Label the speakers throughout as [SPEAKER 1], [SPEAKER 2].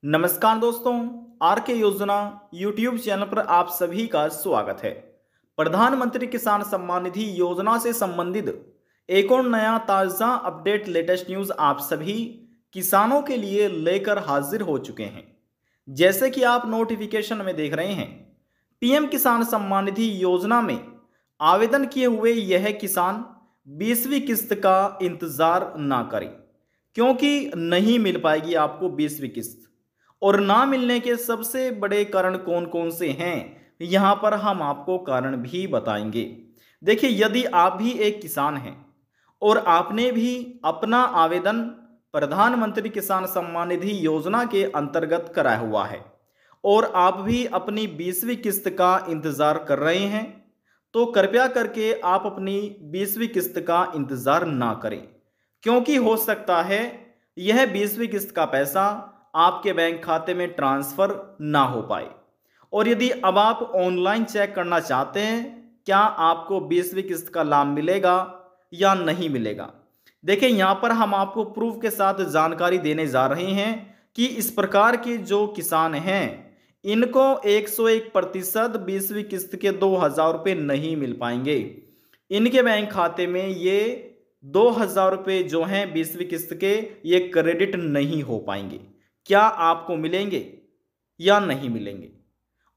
[SPEAKER 1] नमस्कार दोस्तों, आर के योजना यूट्यूब चैनल पर आप सभी का स्वागत है। प्रधानमंत्री किसान सम्मान निधि योजना से संबंधित एक और नया ताज़ा अपडेट लेटेस्ट न्यूज़ आप सभी किसानों के लिए लेकर हाजिर हो चुके हैं। जैसे कि आप नोटिफिकेशन में देख रहे हैं, पीएम किसान सम्मान निधि योजना में आवेदन किए हुए यह किसान 20वीं किस्त का इंतजार ना करें, क्योंकि नहीं मिल पाएगी आपको 20वीं किस्त। और ना मिलने के सबसे बड़े कारण कौन कौन से हैं, यहाँ पर हम आपको कारण भी बताएंगे। देखिए, यदि आप भी एक किसान हैं और आपने भी अपना आवेदन प्रधानमंत्री किसान सम्मान निधि योजना के अंतर्गत कराया हुआ है और आप भी अपनी 20वीं किस्त का इंतजार कर रहे हैं, तो कृपया करके आप अपनी 20वीं किस्त का इंतजार ना करें, क्योंकि हो सकता है यह 20वीं किस्त का पैसा आपके बैंक खाते में ट्रांसफर ना हो पाए। और यदि अब आप ऑनलाइन चेक करना चाहते हैं क्या आपको 20वीं किस्त का लाभ मिलेगा या नहीं मिलेगा, देखिए यहाँ पर हम आपको प्रूफ के साथ जानकारी देने जा रहे हैं कि इस प्रकार के जो किसान हैं इनको 101% 20वीं किस्त के 2000 रुपये नहीं मिल पाएंगे। इनके बैंक खाते में ये 2000 रुपये जो हैं 20वीं किस्त के, ये क्रेडिट नहीं हो पाएंगे। क्या आपको मिलेंगे या नहीं मिलेंगे,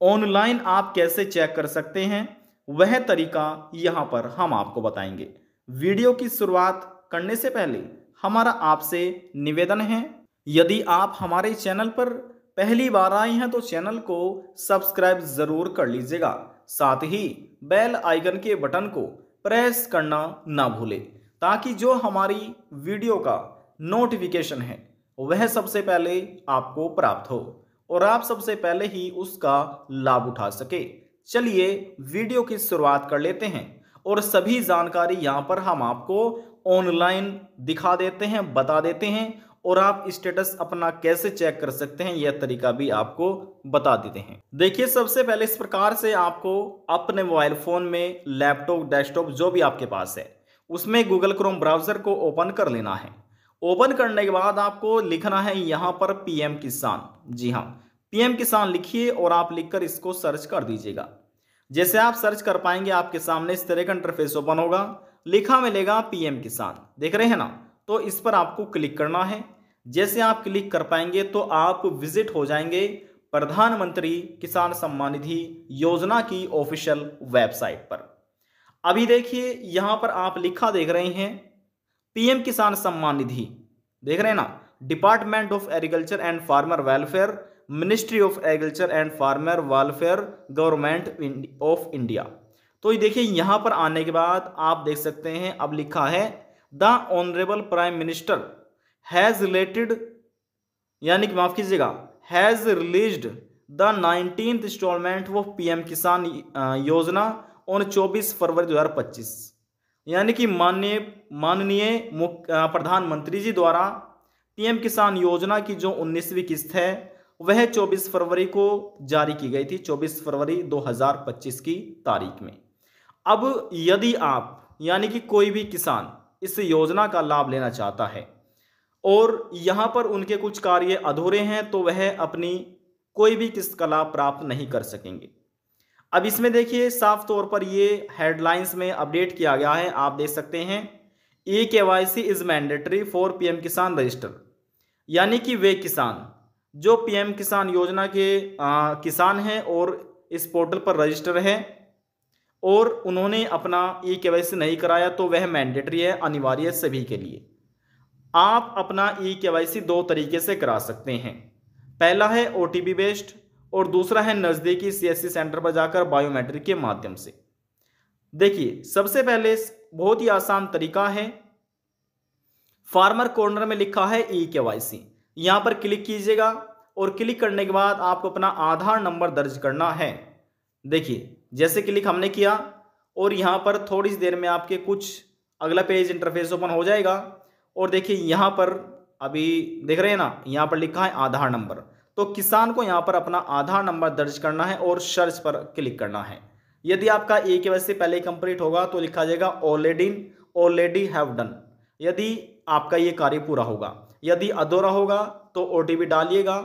[SPEAKER 1] ऑनलाइन आप कैसे चेक कर सकते हैं, वह तरीका यहां पर हम आपको बताएंगे। वीडियो की शुरुआत करने से पहले हमारा आपसे निवेदन है, यदि आप हमारे चैनल पर पहली बार आए हैं तो चैनल को सब्सक्राइब जरूर कर लीजिएगा, साथ ही बेल आइकन के बटन को प्रेस करना ना भूलें, ताकि जो हमारी वीडियो का नोटिफिकेशन है वह सबसे पहले आपको प्राप्त हो और आप सबसे पहले ही उसका लाभ उठा सके। चलिए वीडियो की शुरुआत कर लेते हैं और सभी जानकारी यहां पर हम आपको ऑनलाइन दिखा देते हैं, बता देते हैं, और आप स्टेटस अपना कैसे चेक कर सकते हैं यह तरीका भी आपको बता देते हैं। देखिए, सबसे पहले इस प्रकार से आपको अपने मोबाइल फोन में, लैपटॉप, डेस्कटॉप जो भी आपके पास है उसमें गूगल क्रोम ब्राउजर को ओपन कर लेना है। ओपन करने के बाद आपको लिखना है यहां पर पीएम किसान। जी हां, पीएम किसान लिखिए और आप लिखकर इसको सर्च कर दीजिएगा। जैसे आप सर्च कर पाएंगे आपके सामने इस तरह का इंटरफेस ओपन होगा, लिखा मिलेगा पीएम किसान, देख रहे हैं ना, तो इस पर आपको क्लिक करना है। जैसे आप क्लिक कर पाएंगे तो आप विजिट हो जाएंगे प्रधानमंत्री किसान सम्मान निधि योजना की ऑफिशियल वेबसाइट पर। अभी देखिए यहां पर आप लिखा देख रहे हैं पीएम किसान सम्मान निधि, देख रहे हैं ना, department of agriculture and farmer welfare, ministry of agriculture and farmer welfare, government of India. तो ये देखिए यहां पर आने के बाद आप देख सकते हैं अब लिखा है the honourable prime minister has related, यानी कि माफ कीजिएगा, has released the 19th instalment of PM Kisan Yojana on 24 फरवरी 2025। यानी कि माननीय प्रधानमंत्री जी द्वारा पीएम किसान योजना की जो 19वीं किस्त है वह 24 फरवरी को जारी की गई थी, 24 फरवरी 2025 की तारीख में। अब यदि आप यानी कि कोई भी किसान इस योजना का लाभ लेना चाहता है और यहां पर उनके कुछ कार्य अधूरे हैं तो वह अपनी कोई भी किस्त का लाभ प्राप्त नहीं कर सकेंगे। अब इसमें देखिए साफ तौर पर ये हेडलाइंस में अपडेट किया गया है, आप देख सकते हैं eKYC is mandatory for PM किसान रजिस्टर, यानी कि वे किसान जो पीएम किसान योजना के किसान हैं और इस पोर्टल पर रजिस्टर है और उन्होंने अपना eKYC नहीं कराया तो वह मैंडेटरी है, अनिवार्य है सभी के लिए। आप अपना eKYC दो तरीके से करा सकते हैं, पहला है OTP बेस्ड और दूसरा है नजदीकी CSC सेंटर पर जाकर बायोमेट्रिक के माध्यम से। देखिए सबसे पहले बहुत ही आसान तरीका है, फार्मर कॉर्नर में लिखा है eKYC, यहां पर क्लिक कीजिएगा और क्लिक करने के बाद आपको अपना आधार नंबर दर्ज करना है। देखिए जैसे क्लिक हमने किया और यहां पर थोड़ी सी देर में आपके कुछ अगला पेज इंटरफेस ओपन हो जाएगा और देखिए यहां पर अभी देख रहे हैं ना, यहां पर लिखा है आधार नंबर, तो किसान को यहां पर अपना आधार नंबर दर्ज करना है और सर्च पर क्लिक करना है। यदि आपका eKYC पहले कंप्लीट होगा तो लिखा जाएगा ऑलरेडी हैव डन, यदि आपका ये कार्य पूरा होगा। यदि अधूरा होगा तो OTP डालिएगा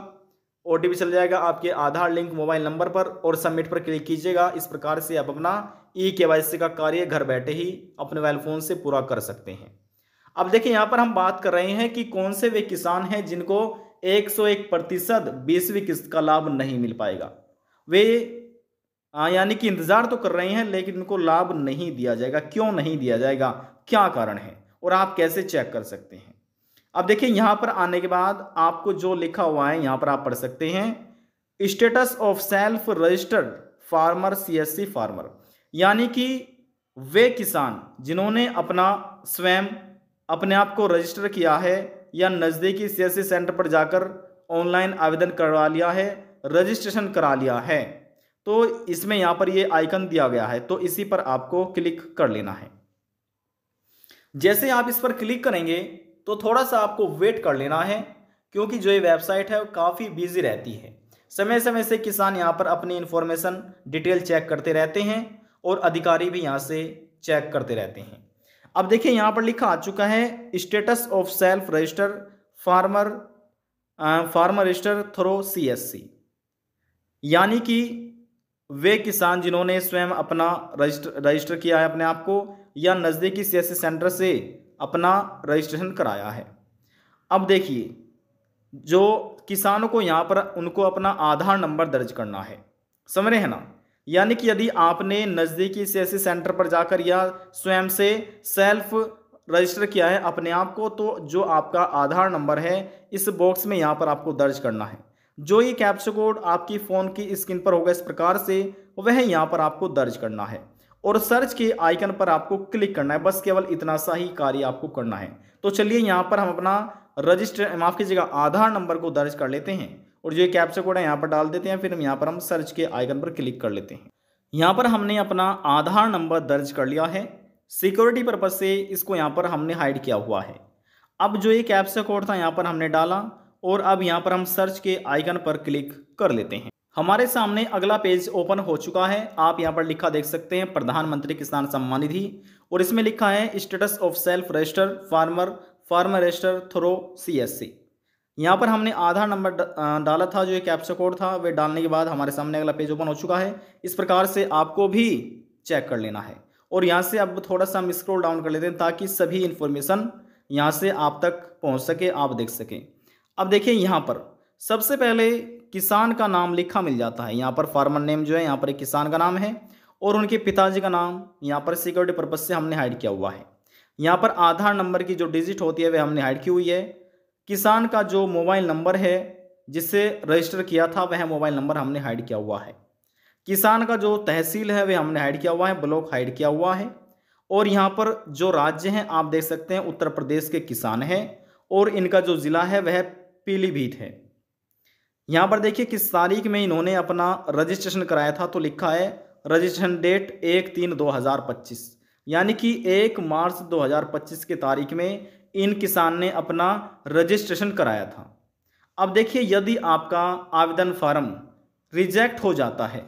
[SPEAKER 1] OTP चल जाएगा आपके आधार लिंक मोबाइल नंबर पर और सबमिट पर क्लिक कीजिएगा। इस प्रकार से आप अपना eKYC का कार्य घर बैठे ही अपने मोबाइल फ़ोन से पूरा कर सकते हैं। अब देखिए यहाँ पर हम बात कर रहे हैं कि कौन से वे किसान हैं जिनको 101% 20वीं किस्त का लाभ नहीं मिल पाएगा। वे यानी कि इंतज़ार तो कर रहे हैं लेकिन उनको लाभ नहीं दिया जाएगा। क्यों नहीं दिया जाएगा, क्या कारण है और आप कैसे चेक कर सकते हैं। अब देखिए यहाँ पर आने के बाद आपको जो लिखा हुआ है यहाँ पर आप पढ़ सकते हैं, status of self registered farmer CSC farmer, यानी कि वे किसान जिन्होंने अपना स्वयं अपने आप को रजिस्टर किया है या नज़दीकी CSC सेंटर पर जाकर ऑनलाइन आवेदन करवा लिया है, रजिस्ट्रेशन करा लिया है, तो इसमें यहाँ पर ये आइकन दिया गया है, तो इसी पर आपको क्लिक कर लेना है। जैसे आप इस पर क्लिक करेंगे तो थोड़ा सा आपको वेट कर लेना है, क्योंकि जो ये वेबसाइट है वो काफ़ी बिजी रहती है। समय समय से किसान यहाँ पर अपनी इंफॉर्मेशन डिटेल चेक करते रहते हैं और अधिकारी भी यहाँ से चेक करते रहते हैं। अब देखिए यहाँ पर लिखा आ चुका है status of self register farmer register through CSC, यानी कि वे किसान जिन्होंने स्वयं अपना रजिस्टर किया है अपने आप को या नज़दीकी CSC सेंटर से अपना रजिस्ट्रेशन कराया है। अब देखिए जो किसानों को यहाँ पर उनको अपना आधार नंबर दर्ज करना है, समझ रहे हैं ना। यानी कि यदि आपने नज़दीकी CSC सेंटर पर जाकर या स्वयं से सेल्फ रजिस्टर किया है अपने आप को, तो जो आपका आधार नंबर है इस बॉक्स में यहाँ पर आपको दर्ज करना है। जो ये कैप्चा कोड आपकी फ़ोन की स्क्रीन पर होगा इस प्रकार से, वह यहाँ पर आपको दर्ज करना है और सर्च के आइकन पर आपको क्लिक करना है। बस केवल इतना सा ही कार्य आपको करना है। तो चलिए यहाँ पर हम अपना माफ़ कीजिएगा आधार नंबर को दर्ज कर लेते हैं और जो कैप्चा कोड है यहाँ पर डाल देते हैं। फिर हम यहाँ पर हम सर्च के आइकन पर क्लिक कर लेते हैं। यहाँ पर हमने अपना आधार नंबर दर्ज कर लिया है। सिक्योरिटी पर्पज़ से इसको यहाँ पर हमने हाइड किया हुआ है। अब जो ये कैप्चा कोड था यहाँ पर हमने डाला और अब यहाँ पर हम सर्च के आइकन पर क्लिक कर लेते हैं। हमारे सामने अगला पेज ओपन हो चुका है। आप यहाँ पर लिखा देख सकते हैं प्रधानमंत्री किसान सम्मान निधि, और इसमें लिखा है status of self register farmer register through CSC। यहाँ पर हमने आधार नंबर डाला था, जो ये कैप्चा कोड था वे डालने के बाद हमारे सामने अगला पेज ओपन हो चुका है। इस प्रकार से आपको भी चेक कर लेना है और यहाँ से अब थोड़ा सा हम स्क्रॉल डाउन कर लेते हैं ताकि सभी इन्फॉर्मेशन यहाँ से आप तक पहुँच सके, आप देख सकें। अब देखिए यहाँ पर सबसे पहले किसान का नाम लिखा मिल जाता है। यहाँ पर फार्मर नेम जो है यहाँ पर एक किसान का नाम है और उनके पिताजी का नाम यहाँ पर सिक्योरिटी पर्पज से हमने हाइड किया हुआ है। यहाँ पर आधार नंबर की जो डिजिट होती है वह हमने हाइड की हुई है। किसान का जो मोबाइल नंबर है जिससे रजिस्टर किया था वह मोबाइल नंबर हमने हाइड किया हुआ है। किसान का जो तहसील है वह हमने हाइड किया हुआ है, ब्लॉक हाइड किया हुआ है। और यहाँ पर जो राज्य हैं आप देख सकते हैं उत्तर प्रदेश के किसान हैं और इनका जो ज़िला है वह पीलीभीत है। यहाँ पर देखिए किस तारीख में इन्होंने अपना रजिस्ट्रेशन कराया था, तो लिखा है रजिस्ट्रेशन डेट 1/3/2025, यानी कि 1 मार्च 2025 के तारीख में इन किसान ने अपना रजिस्ट्रेशन कराया था। अब देखिए यदि आपका आवेदन फार्म रिजेक्ट हो जाता है,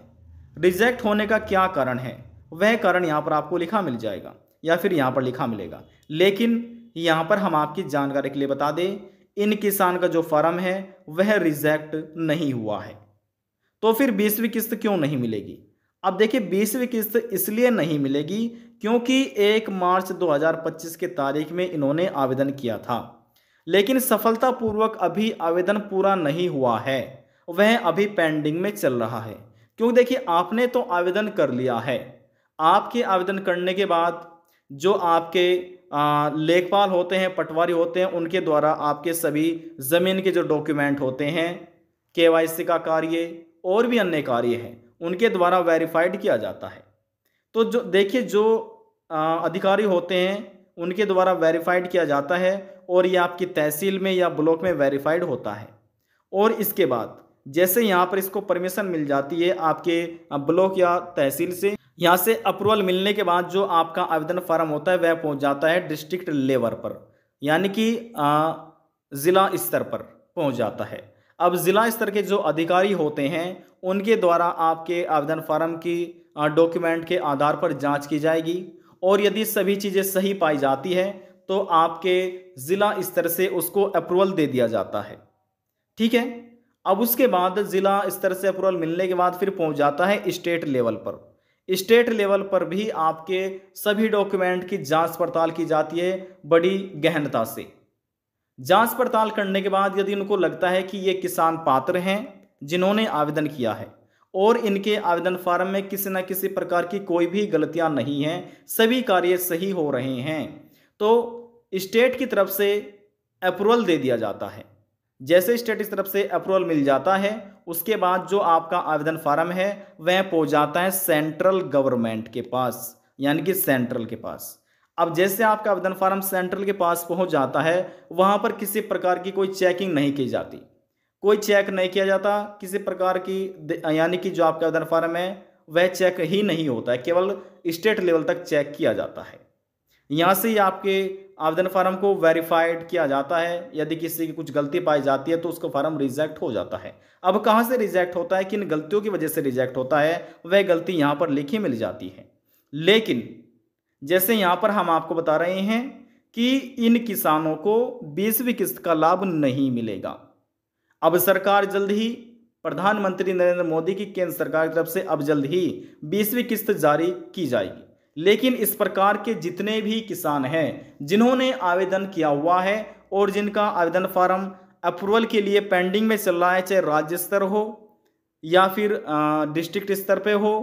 [SPEAKER 1] रिजेक्ट होने का क्या कारण है वह कारण यहाँ पर आपको लिखा मिल जाएगा या फिर यहाँ पर लिखा मिलेगा। लेकिन यहाँ पर हम आपकी जानकारी के लिए बता दें, इन किसान का जो फार्म है वह रिजेक्ट नहीं हुआ है। तो फिर 20वीं किस्त क्यों नहीं मिलेगी? अब देखिए 20वीं किस्त इसलिए नहीं मिलेगी क्योंकि 1 मार्च 2025 के तारीख में इन्होंने आवेदन किया था, लेकिन सफलतापूर्वक अभी आवेदन पूरा नहीं हुआ है, वह अभी पेंडिंग में चल रहा है। क्योंकि देखिए आपने तो आवेदन कर लिया है, आपके आवेदन करने के बाद जो आपके लेखपाल होते हैं, पटवारी होते हैं, उनके द्वारा आपके सभी ज़मीन के जो डॉक्यूमेंट होते हैं, KYC का कार्य और भी अन्य कार्य हैं, उनके द्वारा वेरीफाइड किया जाता है। तो जो देखिए जो अधिकारी होते हैं उनके द्वारा वेरीफाइड किया जाता है और ये आपकी तहसील में या ब्लॉक में वेरीफाइड होता है। और इसके बाद जैसे यहाँ पर इसको परमिशन मिल जाती है आपके ब्लॉक या तहसील से, यहाँ से अप्रूवल मिलने के बाद जो आपका आवेदन फार्म होता है वह पहुँच जाता है डिस्ट्रिक्ट लेवल पर, यानी कि ज़िला स्तर पर पहुँच जाता है। अब ज़िला स्तर के जो अधिकारी होते हैं उनके द्वारा आपके आवेदन फार्म की डॉक्यूमेंट के आधार पर जांच की जाएगी और यदि सभी चीज़ें सही पाई जाती है तो आपके ज़िला स्तर से उसको अप्रूवल दे दिया जाता है। ठीक है। अब उसके बाद जिला स्तर से अप्रूवल मिलने के बाद फिर पहुंच जाता है स्टेट लेवल पर। स्टेट लेवल पर भी आपके सभी डॉक्यूमेंट की जांच पड़ताल की जाती है बड़ी गहनता से। जांच पड़ताल करने के बाद यदि उनको लगता है कि ये किसान पात्र हैं जिन्होंने आवेदन किया है और इनके आवेदन फार्म में किसी न किसी प्रकार की कोई भी गलतियां नहीं हैं, सभी कार्य सही हो रहे हैं, तो स्टेट की तरफ से अप्रूवल दे दिया जाता है। जैसे स्टेट की तरफ से अप्रूवल मिल जाता है उसके बाद जो आपका आवेदन फार्म है वह पहुंच जाता है सेंट्रल गवर्नमेंट के पास, यानी कि सेंट्रल के पास। अब जैसे आपका आवेदन फार्म सेंट्रल के पास पहुंच जाता है वहां पर किसी प्रकार की कोई चेकिंग नहीं की जाती, कोई चेक नहीं किया जाता किसी प्रकार की, यानी कि जो आपका आवेदन फार्म है वह चेक ही नहीं होता है, केवल स्टेट लेवल तक चेक किया जाता है। यहाँ से ही आपके आवेदन फार्म को वेरीफाइड किया जाता है। यदि किसी की कुछ गलती पाई जाती है तो उसका फार्म रिजेक्ट हो जाता है। अब कहाँ से रिजेक्ट होता है, किन गलतियों की वजह से रिजेक्ट होता है, वह गलती यहाँ पर लिखी मिल जाती है। लेकिन जैसे यहाँ पर हम आपको बता रहे हैं कि इन किसानों को 20वीं किस्त का लाभ नहीं मिलेगा। अब सरकार जल्द ही, प्रधानमंत्री नरेंद्र मोदी की केंद्र सरकार की तरफ से अब जल्द ही 20वीं किस्त जारी की जाएगी। लेकिन इस प्रकार के जितने भी किसान हैं जिन्होंने आवेदन किया हुआ है और जिनका आवेदन फार्म अप्रूवल के लिए पेंडिंग में चल रहा है, चाहे राज्य स्तर हो या फिर डिस्ट्रिक्ट स्तर पे हो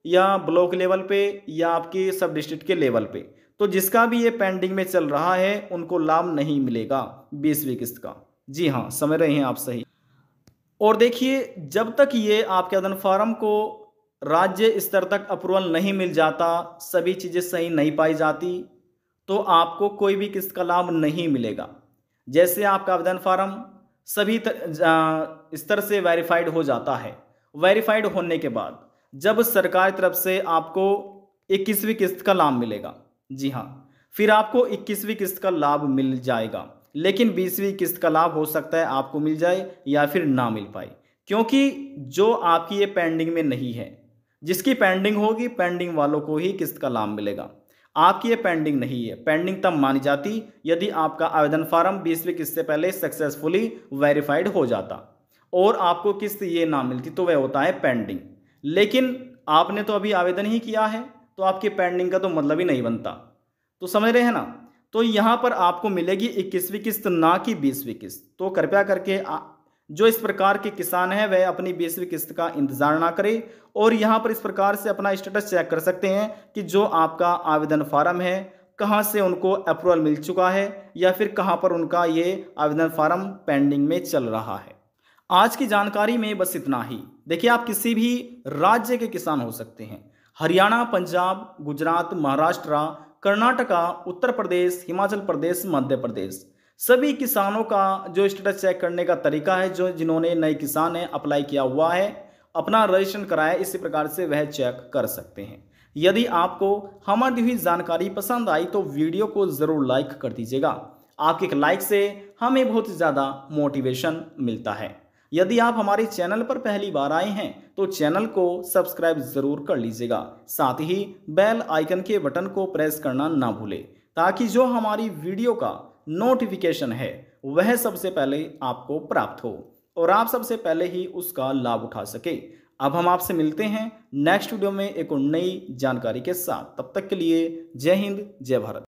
[SPEAKER 1] या ब्लॉक लेवल पे या आपके सब डिस्ट्रिक्ट के लेवल पे, तो जिसका भी ये पेंडिंग में चल रहा है उनको लाभ नहीं मिलेगा 20वीं किस्त का। जी हाँ, समझ रहे हैं आप सही। और देखिए, जब तक ये आपके आवेदन फार्म को राज्य स्तर तक अप्रूवल नहीं मिल जाता, सभी चीज़ें सही नहीं पाई जाती, तो आपको कोई भी किस्त का लाभ नहीं मिलेगा। जैसे आपका आवेदन फार्म सभी स्तर से वेरीफाइड हो जाता है, वेरीफाइड होने के बाद जब सरकार की तरफ से आपको 21वीं किस्त का लाभ मिलेगा, जी हाँ, फिर आपको 21वीं किस्त का लाभ मिल जाएगा। लेकिन 20वीं किस्त का लाभ हो सकता है आपको मिल जाए या फिर ना मिल पाए, क्योंकि जो आपकी ये पेंडिंग में नहीं है, जिसकी पेंडिंग होगी पेंडिंग वालों को ही किस्त का लाभ मिलेगा। आपकी ये पेंडिंग नहीं है। पेंडिंग तब मानी जाती यदि आपका आवेदन फार्म 20वीं किस्त से पहले सक्सेसफुली वेरीफाइड हो जाता और आपको किस्त ये ना मिलती, तो वह होता है पेंडिंग। लेकिन आपने तो अभी आवेदन ही किया है तो आपकी पेंडिंग का तो मतलब ही नहीं बनता, तो समझ रहे हैं ना। तो यहाँ पर आपको मिलेगी 21वीं किस्त, ना कि 20वीं किस्त। तो कृपया करके जो इस प्रकार के किसान हैं वह अपनी 20वीं किस्त का इंतजार ना करें और यहाँ पर इस प्रकार से अपना स्टेटस चेक कर सकते हैं कि जो आपका आवेदन फार्म है कहाँ से उनको अप्रूवल मिल चुका है या फिर कहाँ पर उनका ये आवेदन फार्म पेंडिंग में चल रहा है। आज की जानकारी में बस इतना ही। देखिए, आप किसी भी राज्य के किसान हो सकते हैं, हरियाणा, पंजाब, गुजरात, महाराष्ट्र, कर्नाटका, उत्तर प्रदेश, हिमाचल प्रदेश, मध्य प्रदेश, सभी किसानों का जो स्टेटस चेक करने का तरीका है, जो जिन्होंने नए किसान है अप्लाई किया हुआ है, अपना रजिस्ट्रेशन कराया, इसी प्रकार से वह चेक कर सकते हैं। यदि आपको हमारी दी हुई जानकारी पसंद आई तो वीडियो को ज़रूर लाइक कर दीजिएगा। आपके एक लाइक से हमें बहुत ज़्यादा मोटिवेशन मिलता है। यदि आप हमारे चैनल पर पहली बार आए हैं तो चैनल को सब्सक्राइब ज़रूर कर लीजिएगा, साथ ही बेल आइकन के बटन को प्रेस करना ना भूलें, ताकि जो हमारी वीडियो का नोटिफिकेशन है वह सबसे पहले आपको प्राप्त हो और आप सबसे पहले ही उसका लाभ उठा सके। अब हम आपसे मिलते हैं नेक्स्ट वीडियो में एक और नई जानकारी के साथ। तब तक के लिए जय हिंद, जय भारत।